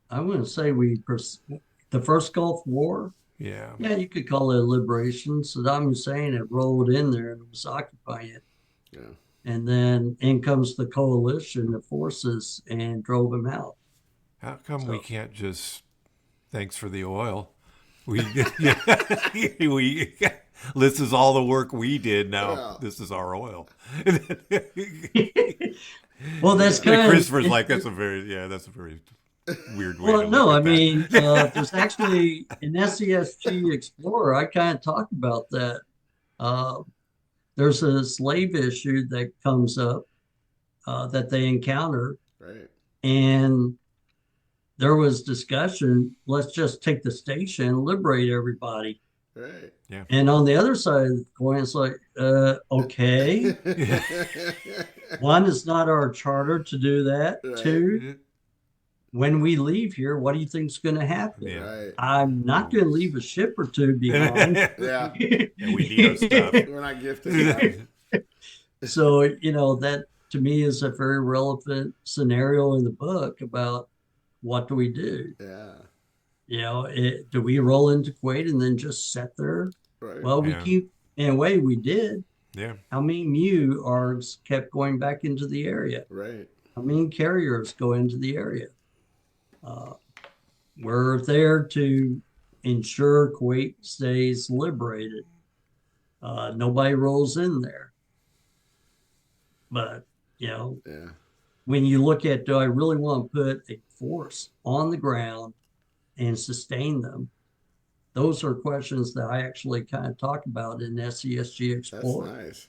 I wouldn't say the first Gulf War. Yeah. Yeah, you could call it a liberation. Saddam Hussein had rolled in there and was occupying it. Yeah. And then in comes the coalition, the forces, and drove him out. How come we can't just, thanks for the oil? This is all the work we did. Now this is our oil. Well, that's kind of Christopher's like, that's a very weird way. Well, no, I mean, there's actually in SESG Explorer, I kind of talk about that. There's a slave issue that comes up that they encounter. Right. And there was discussion, let's just take the station and liberate everybody. Right. Yeah. And on the other side of the coin, it's like, okay. One, it's not our charter to do that. Right. 2, when we leave here, what do you think's going to happen? Yeah. Right. I'm not going to leave a ship or 2 behind. Yeah. Yeah, we need our stuff. We're not gifted. So, that to me is a very relevant scenario in the book about what do we do? Yeah. Do we roll into Kuwait and then just sit there? Right. Well, in a way we did. Yeah. How many MEU ARGs kept going back into the area? Right. How many carriers go into the area? We're there to ensure Kuwait stays liberated. Nobody rolls in there. But, Yeah. when you look at, do I really want to put a force on the ground and sustain them? Those are questions that I actually kind of talk about in SESG Explorer. That's nice.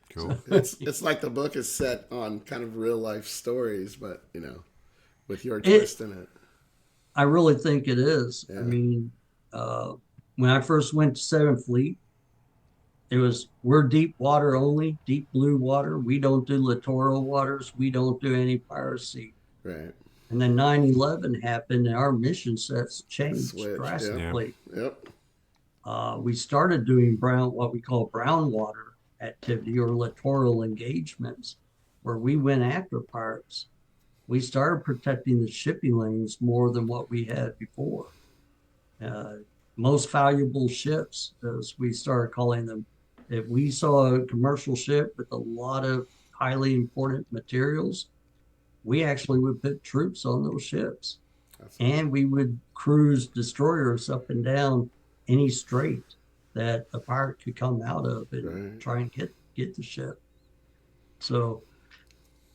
Cool. It's like the book is set on kind of real life stories, but with your twist in it. I really think it is. Yeah. I mean, when I first went to 7th Fleet, we're deep water only, deep blue water. We don't do littoral waters. We don't do any piracy. Right. And then 9/11 happened and our mission sets changed Switched, drastically. Yep. We started doing what we call brown water activity or littoral engagements, where we went after pirates. We started protecting the shipping lanes more than what we had before. Most valuable ships, as we started calling them. If we saw a commercial ship with a lot of highly important materials, we actually would put troops on those ships. And we would cruise destroyers up and down any strait that a pirate could come out of and try and get the ship. So,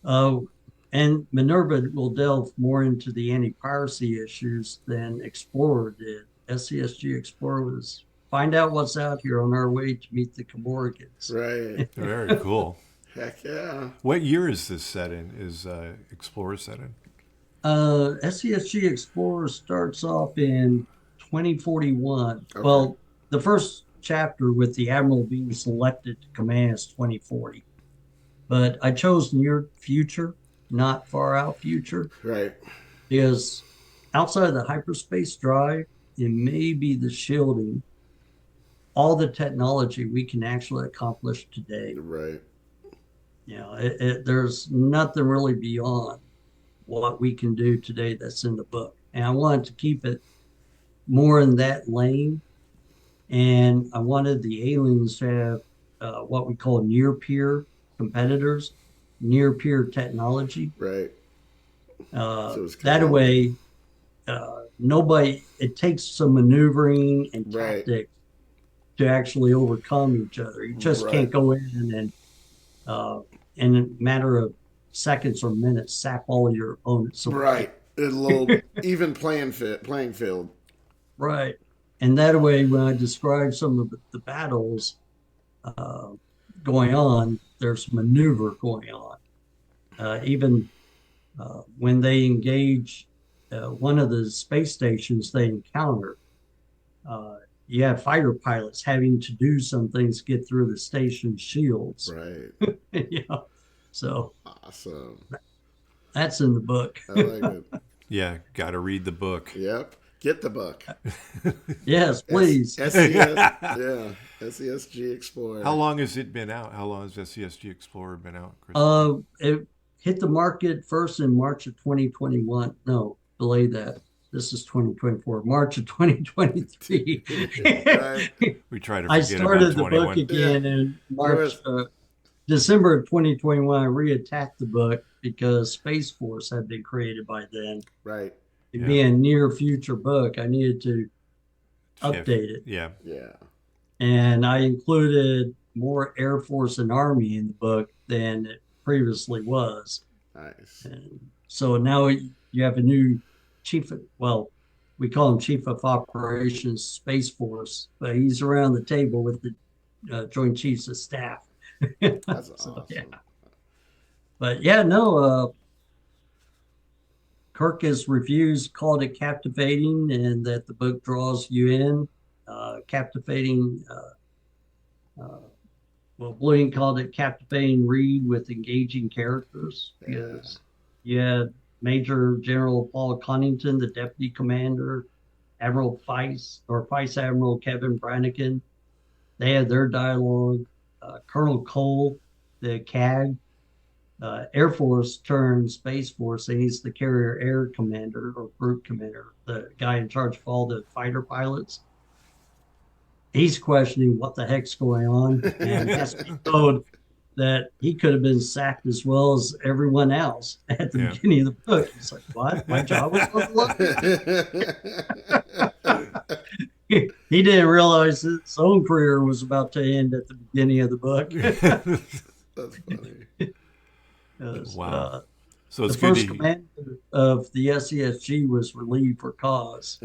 and Minerva will delve more into the anti-piracy issues than Explorer did. SESG Explorer was find out what's out here on our way to meet the Comorgans. Right. Very cool. Heck yeah. What year is this set in? Is Explorer set in? SESG Explorer starts off in 2041. Okay. Well, the first chapter with the Admiral being selected to command is 2040. But I chose near future, not far out future. Right. Because outside of the hyperspace drive and maybe the shielding, all the technology we can actually accomplish today. Right. There's nothing really beyond what we can do today that's in the book. And I wanted to keep it more in that lane. And I wanted the aliens to have what we call near-peer competitors, near-peer technology. Right. That way, it takes some maneuvering and tactics to actually overcome each other. You just can't go in and in a matter of seconds or minutes sap all of your opponents away. Right. A little even playing field. Right. And that way, when I describe some of the battles going on, there's maneuver going on. Even when they engage one of the space stations they encounter, you have fighter pilots having to do some things to get through the station's shields. Right. Yeah. So Awesome. that's in the book. I like it. Yeah, got to read the book. Yep. Get the book. Yes, please. SESG Explorer. How long has it been out? How long has SESG Explorer been out, Chris? It hit the market first in March of 2021. No, delay that. This is 2024, March of 2023. Right. We try to forget I started the about book 21. again in March, December of 2021. I reattacked the book because Space Force had been created by then. Right. It being a near future book, I needed to update it. Yeah. Yeah. And I included more Air Force and Army in the book than it previously was. Nice. And so now you have a new chief, we call him Chief of Operations Space Force, but he's around the table with the Joint Chiefs of Staff. That's So, awesome. yeah. But yeah, no, Kirkus reviews called it captivating and that the book draws you in. Captivating, Bloom called it captivating read with engaging characters. Because you had Major General Paul Connington, the deputy commander, Admiral Vice Admiral Kevin Brannigan. They had their dialogue. Colonel Cole, the CAG, Air Force turned Space Force, and he's the carrier air commander or group commander, the guy in charge of all the fighter pilots. He's questioning what the heck's going on and has to be told that he could have been sacked as well as everyone else at the beginning of the book. He's like, what? My job was on the line? He didn't realize his own career was about to end at the beginning of the book. That's funny. Wow. So it's the good first commander of the SESG was relieved for cause.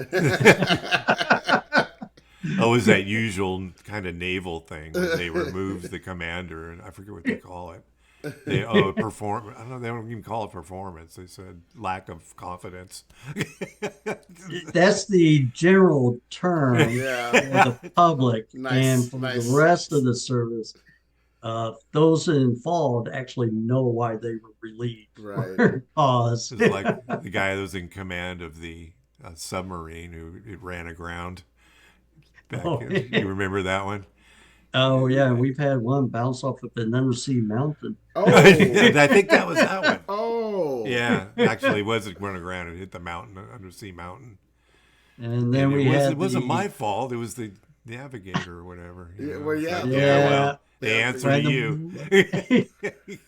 Oh, is that usual kind of naval thing where they remove the commander, and I forget what they call it. They perform. I don't know. They don't even call it performance. They said lack of confidence. That's the general term for the public, and for the rest of the service, those involved actually know why they were relieved. Right. Cause. It's like the guy that was in command of the submarine who it ran aground. You remember that one? Oh yeah, we've had one bounce off of an undersea mountain. Oh, I think that was that one. Oh, yeah. Actually, it wasn't running aground. It hit the mountain, undersea mountain. And then it wasn't my fault. It was the navigator or whatever. Yeah. The answer to you.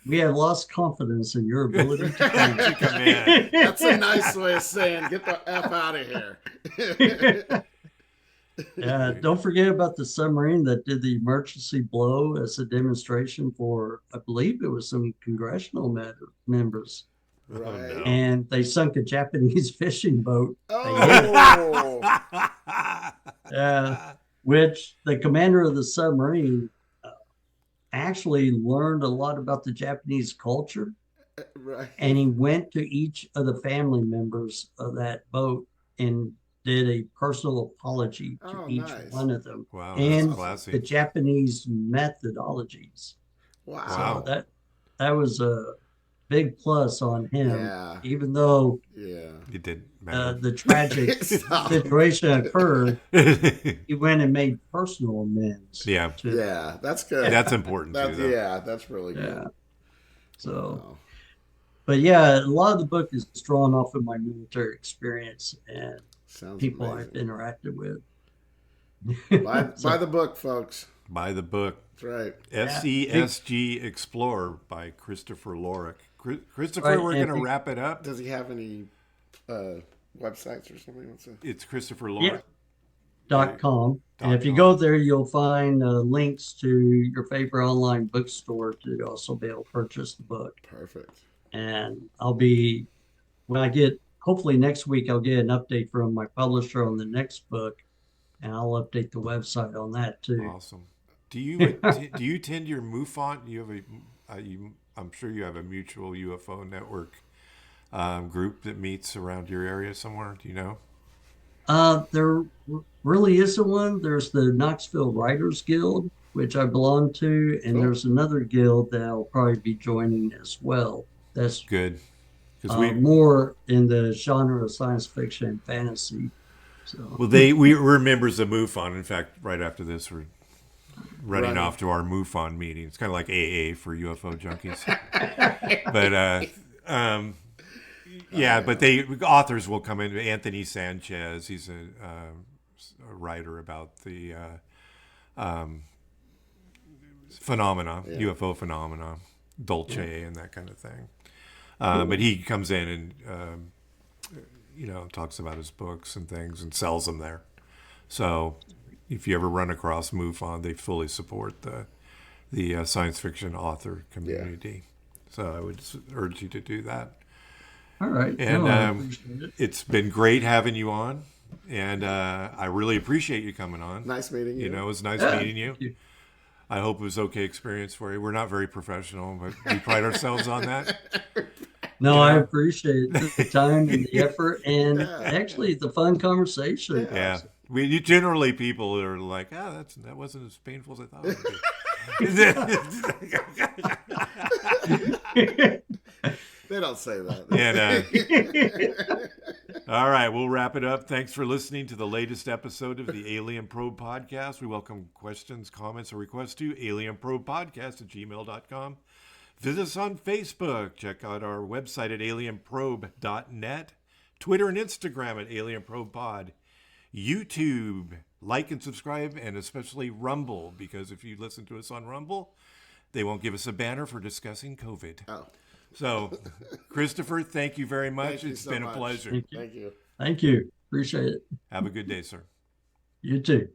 We have lost confidence in your ability to command. That's a nice way of saying get the F out of here. Don't forget about the submarine that did the emergency blow as a demonstration for, I believe it was some congressional members. Right. Oh, no. And they sunk a Japanese fishing boat. Which the commander of the submarine actually learned a lot about the Japanese culture. Right. And he went to each of the family members of that boat and did a personal apology to each one of them. Wow, and that's classy. The Japanese methodologies. Wow. So that was a big plus on him, even though it didn't matter. The tragic situation occurred. He went and made personal amends. That's good. That's important too. That's really good. So, but a lot of the book is drawn off of my military experience and people amazing. I've interacted with. Buy the book, folks. Buy the book. That's right. SESG Explorer by Christoper Loric. Christoper, we're going to wrap it up. Does he have any websites or something? It's Christoper Loric. .com. And if you go there, you'll find links to your favorite online bookstore to also be able to purchase the book. Perfect. And hopefully next week, I'll get an update from my publisher on the next book, and I'll update the website on that too. Awesome. Do you attend your MUFON? You have I'm sure you have a mutual UFO network group that meets around your area somewhere. Do you know? There really isn't one. There's the Knoxville Writers Guild, which I belong to, and there's another guild that I'll probably be joining as well. That's good. More in the genre of science fiction and fantasy. So. Well, we're members of MUFON. In fact, right after this, we're running off to our MUFON meeting. It's kind of like AA for UFO junkies. But but authors will come in. Anthony Sanchez, he's a writer about the phenomena, UFO phenomena, Dolce, and that kind of thing. But he comes in and talks about his books and things and sells them there. So if you ever run across MUFON, they fully support the science fiction author community. So I would urge you to do that. All right. And it's been great having you on. And I really appreciate you coming on. Nice meeting you. It was nice meeting you. I hope it was okay experience for you. We're not very professional, but we pride ourselves on that. No, I appreciate the time and the effort, and actually the fun conversation. Yeah, generally people are like, that wasn't as painful as I thought it would be. They don't say that. All right, we'll wrap it up. Thanks for listening to the latest episode of the Alien Probe Podcast. We welcome questions, comments, or requests to alienprobepodcast@gmail.com. Visit us on Facebook. Check out our website at alienprobe.net. Twitter and Instagram at alienprobepod. YouTube, like and subscribe, and especially Rumble, because if you listen to us on Rumble, they won't give us a banner for discussing COVID. Oh. So, Christoper, thank you very much. It's been a pleasure. Thank you. Appreciate it. Have a good day, sir. You too.